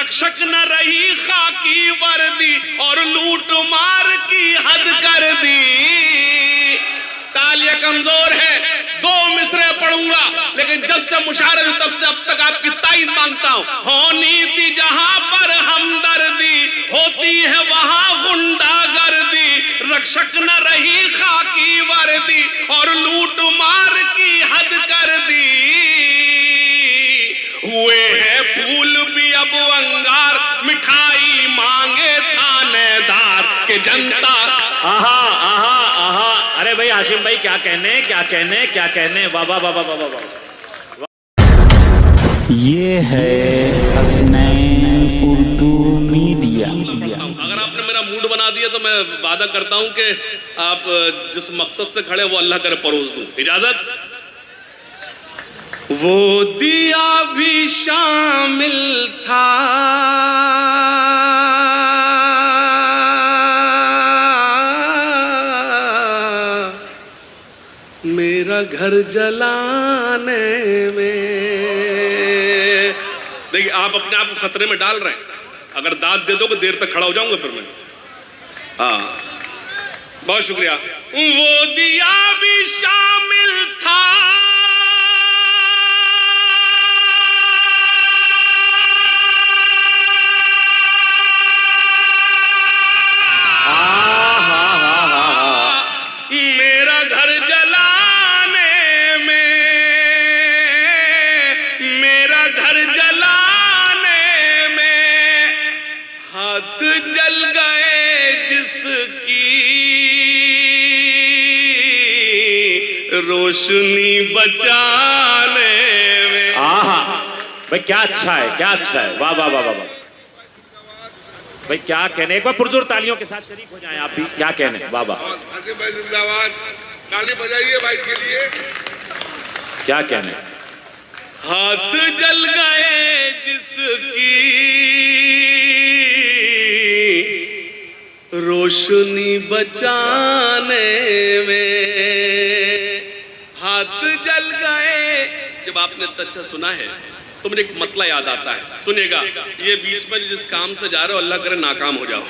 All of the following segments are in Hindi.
रक्षक न रही खाकी वर्दी और लूट मार की हद कर दी। तालियां कमजोर है, 2 मिसरे पढ़ूंगा, लेकिन जब से मुशायरे में तब से अब तक आपकी ताईद मांगता हूं। होनी थी जहां पर हमदर्दी, होती है वहां गुंडागर्दी। रक्षक न रही खाकी वर्दी और लूट मार की हद कर दी। हुए हैं फूल भी अब अंगार, मिठाई मांगे थानेदार के जनता। आहा आहा आहा, अरे भाई हाशिम भाई क्या कहने क्या कहने क्या कहने, वाह वाह वाह वाह वाह। ये है हसनैन उर्दू मीडिया। अगर आपने मेरा मूड बना दिया तो मैं वादा करता हूं कि आप जिस मकसद से खड़े वो अल्लाह करे परोस दूं। इजाजत। वो दिया भी शामिल था मेरा घर जलाने में। देखिए आप अपने आप को खतरे में डाल रहे हैं। अगर दाद दे दोगे देर तक खड़ा हो जाऊंगा फिर मैं। हाँ बहुत शुक्रिया। वो दिया भी शामिल था मेरा घर जलाने में, मेरा घर जलाने में। हाथ जल गए जिसकी रोशनी बचाने में। आहा भाई क्या अच्छा है, क्या अच्छा है, वाह वाह वाह वाह। भाई क्या कहने, एक बार पुरजोर तालियों के साथ शरीक हो जाएं आप भी। क्या कहने, वाह वाह। ताली बजाइए भाई के लिए। क्या कहने। हाथ जल गए जिसकी रोशनी बचाने में। हाथ जल गए। जब आपने अच्छा सुना है तो मुझे एक मतला याद आता है, सुनिएगा। ये बीच में जिस काम से जा रहे हो अल्लाह करे नाकाम हो जाओ।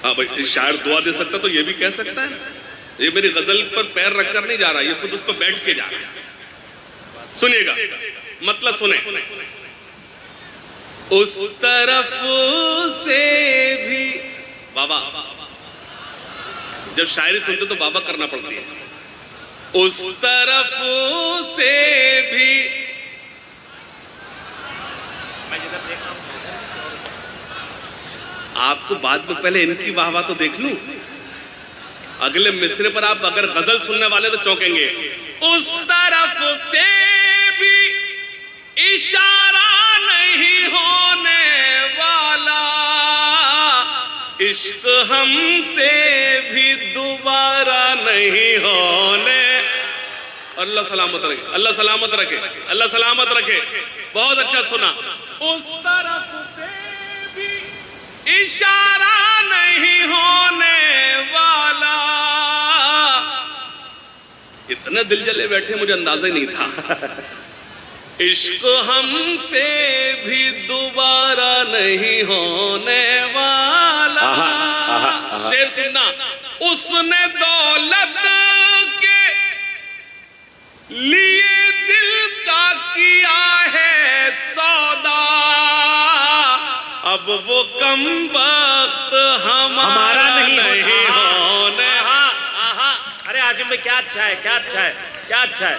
हाँ भाई शायर दुआ दे सकता तो ये भी कह सकता है। ये मेरी गजल पर पैर रखकर नहीं जा रहा, ये खुद उस पर बैठ के जा रहा है। सुनिएगा मतलब सुने। उस तरफ से भी बाबा, जब शायरी सुनते तो बाबा करना पड़ती है। उस तरफ से भी आपको बाद में पहले इनकी वाहवा तो देख लूं, अगले मिसरे पर आप अगर गजल सुनने वाले तो चौंकेंगे। उस तरफ से भी इशारा नहीं होने वाला, इश्क हमसे भी दोबारा नहीं होने। अल्लाह सलामत रखे, अल्लाह सलामत रखे, अल्लाह सलामत रखे। बहुत अच्छा सुना। उस तरफ से भी इशारा नहीं होने वाला। इतने दिल जले बैठे मुझे अंदाजा ही नहीं था। इश्क हमसे भी दोबारा नहीं होने वाला। शेर सुनना। उसने दौलत के लिए दिल का किया है सौदा, अब वो कम वक्त हमारा नहीं होने। अरे आजिम भाई क्या अच्छा है, क्या अच्छा है, क्या अच्छा है।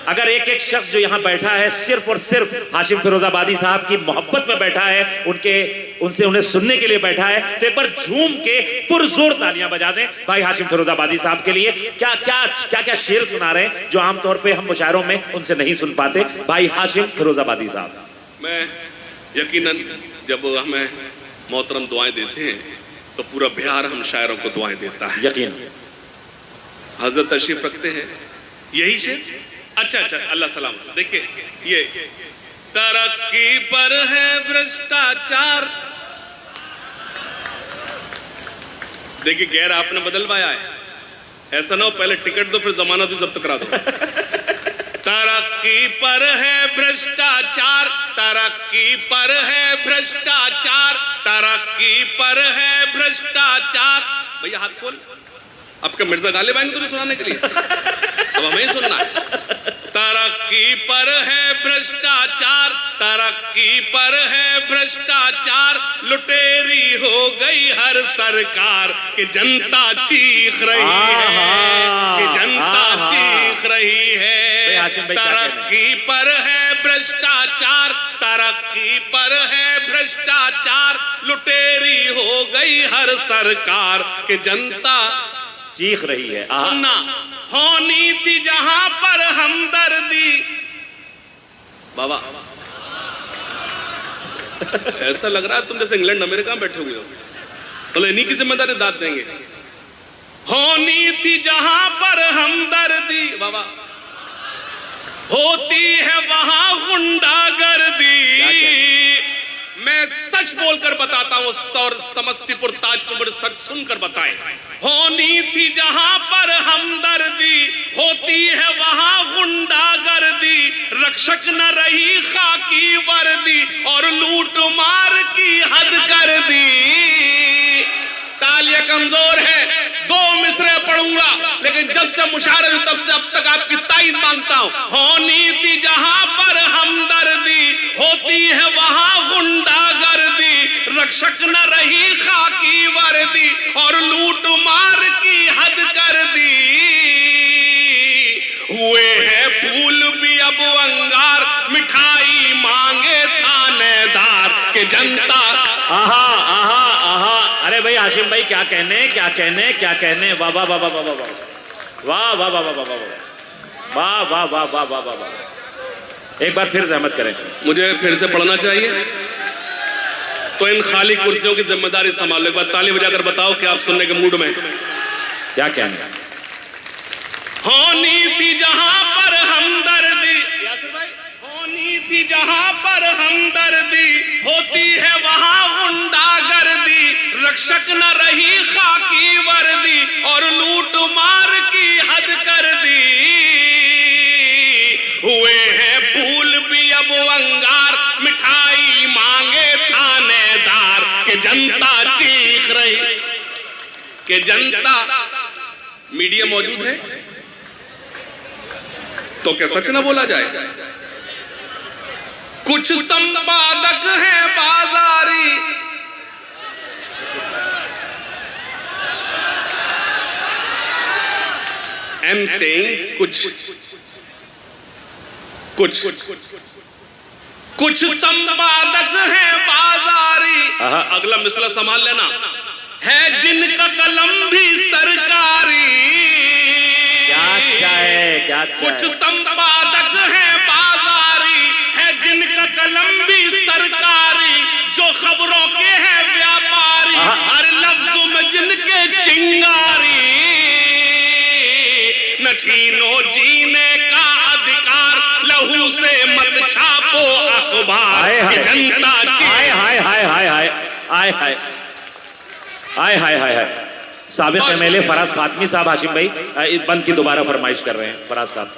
अगर एक एक शख्स जो यहाँ बैठा है सिर्फ और सिर्फ हाशिम फिरोजाबादी साहब की मोहब्बत में बैठा है, उनसे उन्हें सुनने के लिए बैठा है, तो एक बार झूम के पुरजोर तालियां बजा दें भाई हाशिम फिरोजाबादी साहब के लिए। क्या क्या क्या क्या शेर सुना रहे हैं जो आमतौर पे हम मुशायरों में उनसे नहीं सुन पाते। भाई हाशिम फिरोजाबादी साहब। मैं यकीनन जब हमें मोहतरम दुआएं देते हैं तो पूरा बिहार हम शायरों को दुआएं देता है। यकीन हजरत तशरीफ रखते हैं यही शेर। अच्छा अच्छा अल्लाह सलामत। देखिए ये तरक्की पर है भ्रष्टाचार। देखिए गैर आपने बदलवाया है, ऐसा ना हो पहले टिकट दो फिर जमानत जब्त करा दो। तरक्की पर है भ्रष्टाचार, तरक्की तरक्की पर है भ्रष्टाचार, तरक्की पर है भ्रष्टाचार। भैया हाथ खोल, आपका मिर्जा गालिब आएंगे तुझे सुनाने के लिए, अब हमें ही सुनना है। तरक्की पर है भ्रष्टाचार, तरक्की पर है भ्रष्टाचार, लुटेरी हो गई हर सरकार कि जनता चीख रही है, कि जनता चीख रही है। तरक्की पर है भ्रष्टाचार, तरक्की पर है भ्रष्टाचार, लुटेरी हो गई हर सरकार कि जनता चीख रही है। सुनना, हो नीति जहां पर हमदर्दी। बाबा ऐसा लग रहा है तुम जैसे इंग्लैंड अमेरिका में बैठे हुए हो, तो इन्हीं की जिम्मेदारी दाद देंगे। हो नीति जहां पर हमदर्दी, बाबा होती है वहां गुंडागर्दी। मैं सच बोलकर बताता हूं और समस्तीपुर ताजपुर सच सुनकर बताएं। हो नीति जहां पर हमदर्दी, होती है वहां गुंडागर्दी, रक्षक न रही खाकी वर्दी और लूट मार की हद कर दी। तालियां कमजोर है, 2 मिसरे पढ़ूंगा, लेकिन जब से मुशारफ हुई तब से अब तक आपकी ताईद मांगता हूं। हो नीति जहां पर हमदर्दी, होती है वहां गुंडागर्दी, रक्षक न रही खाकी वर्दी और लूट मार की हद कर दी। हुए हैं फूल भी अब अंगार, मिठाई मांगे थानेदार के जनता। आहा आहा आहा, अरे भाई हाशिम भाई क्या कहने, क्या कहने, क्या कहने। वाह वाह वाह वाह वाह वाह वाह वाह वाह वाह वाह वाह वाह वाह वाह वाह वाह वाह। एक बार फिर जहमत करें, मुझे फिर से पढ़ना चाहिए तो इन खाली कुर्सियों की जिम्मेदारी संभालो। एक बार ताली बजाकर बताओ कि आप सुनने के मूड में। क्या कहने। हो नीति जहां पर हमदर्दी, हो नीति जहां पर हमदर्दी, होती है वहां गुंडागर्दी, रक्षक न रही खाकी वर्दी और लूट मार की हद कर दी। हुए हैं फूल भी अब अंगार, मिठाई मांगे थानेदार के जनता चीख रही, कि जनता। मीडिया मौजूद है तो क्या सच ना बोला जाए? कुछ संपादक हैं बाजारी, एम सेइंग कुछ संपादक हैं बाजारी। अगला मिसला संभाल लेना, है जिनका कलम भी सरकारी। क्या अच्छा है, क्या अच्छा है। कुछ संपादक हैं बाजारी, है जिनका कलम भी सरकारी, जो खबरों के हैं व्यापारी, हर लफ्ज में जिनके चिंगारी। न छीनो जीने का अधिकार, लहू से मत छापो अखबार कि जनता। हाय हाय हाय हाय हाय हाय हाय हाय हाय हाय हाय। साबिक एमएलए फराज फातमी साहब हाशिम भाई बंद की दोबारा फरमाइश कर रहे हैं। फराज साहब,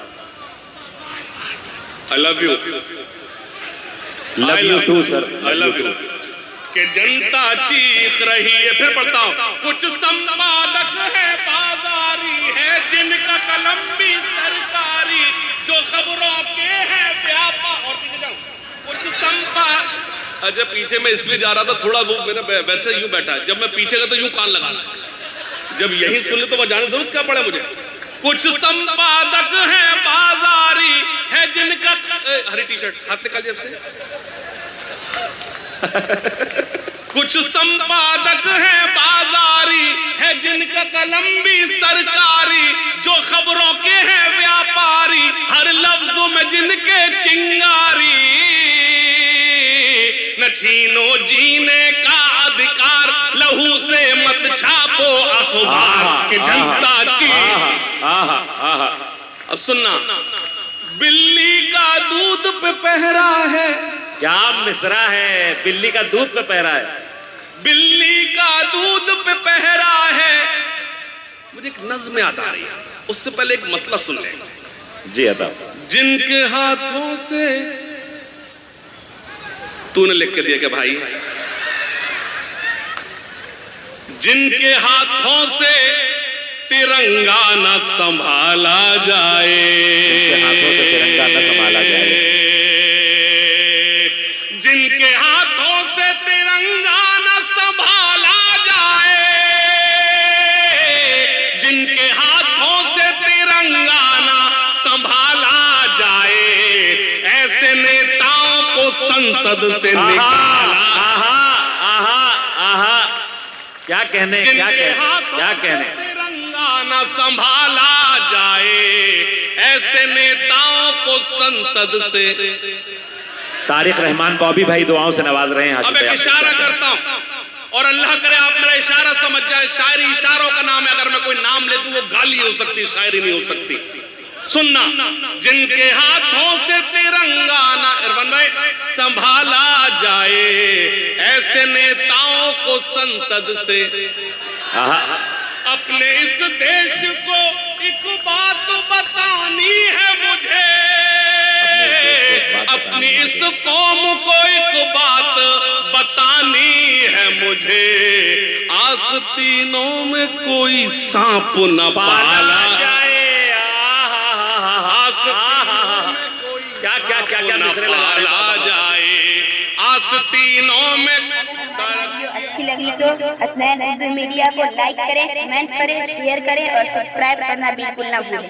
I love you, love you too sir, I love you. कि जनता चीख रही है, फिर पढ़ता हूं। कुछ संपादक है बाजारी, है जिनका कलम भी सरकारी, जो खबरों के हैं व्यापार। और पीछे जाओ। कुछ संपादक, अच्छा पीछे मैं इसलिए जा रहा था, थोड़ा वो मेरा बैठा यूं बैठा है, जब मैं पीछे गया तो यूं कान लगाना, जब यही सुन ले तो बजाने जरूरत क्या पड़े मुझे। कुछ संपादक हैं बाजारी, है जिनका हरी टी शर्ट हाथ निकाल जेब से। कुछ संपादक हैं बाजारी, है जिनका कलम भी सरकारी, जो खबरों के हैं व्यापारी, हर लफ्जों में जिनके चिंगारी। न छीनो जीने का अधिकार, लहू से मत छापो अखबार कि जनता अब सुनना, बिल्ली का दूध पे पहरा है। क्या मिसरा है, बिल्ली का दूध पे पहरा है। बिल्ली का दूध पे पहरा है। मुझे एक नज्म याद आ रही है, उससे पहले एक मतलब सुन ले। जी अदा। जिनके हाथों से तूने लिख के दिया कि भाई जिनके हाथों से तिरंगा न संभाला जाए, जिनके हाथों से तिरंगा न संभाला जाए, जिनके हाथों से तिरंगा न संभाला जाए, जिनके हाथों से तिरंगा न संभाला जाए, ऐसे नेताओं को संसद से निकाला। क्या कहने, क्या कहने, तिरंगा न संभाला जाए, ऐसे नेताओं को संसद से। तारिक रहमान बॉबी भाई दुआओं से नवाज रहे हैं। अब एक इशारा करता हूं और अल्लाह करे आप मेरा इशारा समझ जाए। शायरी इशारों का नाम है, अगर मैं कोई नाम ले दूं वो गाली हो सकती, शायरी नहीं हो सकती। सुनना, जिनके हाथों से तिरंगा ना इरफान भाई संभाला जाए, ऐसे नेताओं को संसद से। अपने इस देश को एक बात बतानी है मुझे, अपनी इस कौम को एक बात बतानी है मुझे, आस्तीनों में कोई सांप न पाला जाए, क्या क्या क्या क्या पाला जाए, आस्तीनों में। अच्छी लगी तो हसनैन उर्दू मीडिया को लाइक करें, कमेंट करें, शेयर करें और सब्सक्राइब करना बिल्कुल ना भूलें।